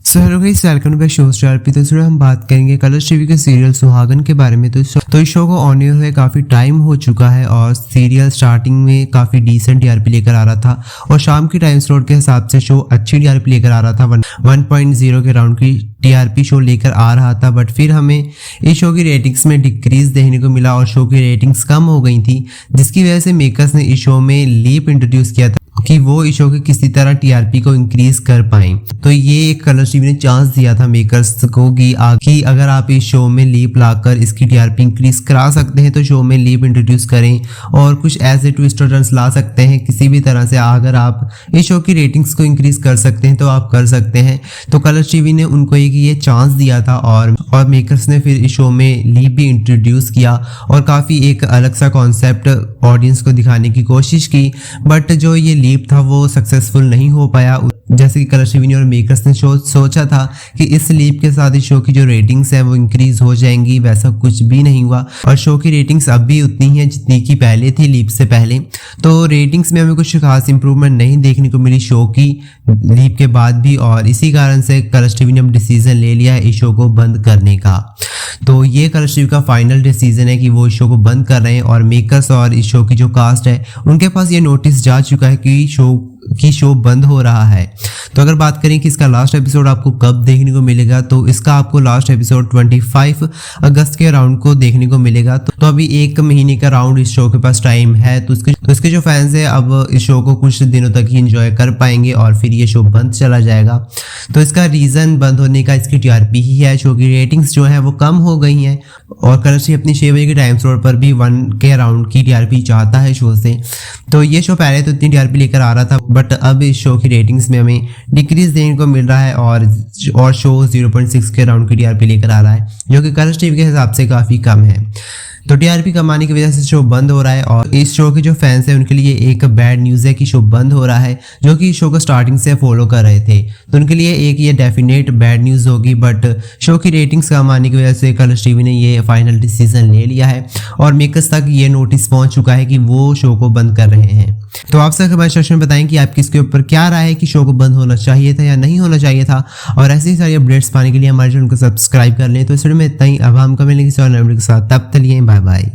So hello guys, welcome back show star पे। तो हम बात करेंगे कलर्स टीवी के सीरियल सुहागन के बारे में। तो इस शो को ऑन एयर हुए काफ़ी टाइम हो चुका है और सीरियल स्टार्टिंग में काफ़ी डिसेंट टीआरपी लेकर आ रहा था और शाम के टाइम स्लॉट के हिसाब से शो अच्छी टीआरपी लेकर आ रहा था। 1.0 के राउंड की टीआरपी शो लेकर आ रहा था, बट फिर हमें इस शो की रेटिंग्स में डिक्रीज देखने को मिला और शो की रेटिंग्स कम हो गई थी, जिसकी वजह से मेकर्स ने इस शो में लीप इंट्रोड्यूस किया था कि वो इस शो के किसी तरह टीआरपी को इंक्रीज कर पाएं। तो ये एक कलर्स टीवी ने चांस दिया था मेकर्स को कि अगर आप इस शो में लीप लाकर इसकी टीआरपी इंक्रीज करा सकते हैं तो शो में लीप इंट्रोड्यूस करें और कुछ ऐसे ट्विस्ट और टर्न्स ला सकते हैं किसी भी तरह से। अगर आप इस शो की रेटिंग्स को इंक्रीज कर सकते हैं तो आप कर सकते हैं। तो कलर्स टीवी ने उनको ये चांस दिया था और मेकर्स ने फिर इस शो में लीप भी इंट्रोड्यूस किया और काफ़ी एक अलग सा कॉन्सेप्ट ऑडियंस को दिखाने की कोशिश की, बट जो ये लीप था वो सक्सेसफुल नहीं हो पाया जैसे कि कलर्स टीवी और मेकर्स ने सोचा था कि इस लीप के साथ इस शो की जो रेटिंग्स है वो इंक्रीज हो जाएंगी। वैसा कुछ भी नहीं हुआ और शो की रेटिंग्स अब भी उतनी है जितनी की पहले थी लीप से पहले। तो रेटिंग्स में हमें कुछ खास इंप्रूवमेंट नहीं देखने को मिली शो की लीप के बाद भी, और इसी कारण से कलर्स टीवी ने अब डिसीजन ले लिया है इस शो को बंद करने का। तो ये कलर्स टीवी का फाइनल डिसीजन है कि वो इस शो को बंद कर रहे हैं और मेकर्स और इस शो की जो कास्ट है उनके पास ये नोटिस जा चुका है कि शो बंद हो रहा है। तो अगर बात करें कि इसका लास्ट एपिसोड आपको कब देखने को मिलेगा, तो इसका आपको लास्ट एपिसोड 25 अगस्त के राउंड को देखने को मिलेगा। तो अभी एक महीने का राउंड इस शो के पास टाइम है, तो इसके जो फैंस है अब इस शो को कुछ दिनों तक ही एंजॉय कर पाएंगे और फिर ये शो बंद चला जाएगा। तो इसका रीज़न बंद होने का इसकी टीआरपी ही है। शो की रेटिंग्स जो है वो कम हो गई हैं और कलर्स टीवी अपनी 6 बजे के टाइम स्लॉट पर भी 1 के राउंड की टीआरपी चाहता है शो से। तो ये शो पहले तो इतनी टीआरपी लेकर आ रहा था, बट अब इस शो की रेटिंग्स में हमें डिक्रीज देखने को मिल रहा है और शो 0.6 के राउंड की टीआरपी लेकर आ रहा है, जो कि कलर्स टीवी के हिसाब से काफ़ी कम है। तो टीआरपी कम आने की वजह से शो बंद हो रहा है और इस शो के जो फैंस हैं उनके लिए एक बैड न्यूज़ है कि शो बंद हो रहा है, जो कि शो को स्टार्टिंग से फॉलो कर रहे थे। तो उनके लिए एक ये डेफिनेट बैड न्यूज़ होगी, बट शो की रेटिंग्स कम आने की वजह से कलर्स टीवी ने ये फाइनल डिसीजन ले लिया है और मेकर्स तक ये नोटिस पहुंच चुका है कि वो शो को बंद कर रहे हैं। तो आप सब हमारे सेक्शन में बताएं कि आपकी इसके ऊपर क्या राय है कि शो को बंद होना चाहिए था या नहीं होना चाहिए था, और ऐसी सारी अपडेट्स पाने के लिए हमारे चैनल को सब्सक्राइब कर लें। तो इस वीडियो में इतना ही। अब हम मिलेंगे किसी और नए वीडियो के साथ, तब तक के लिए बाय बाय।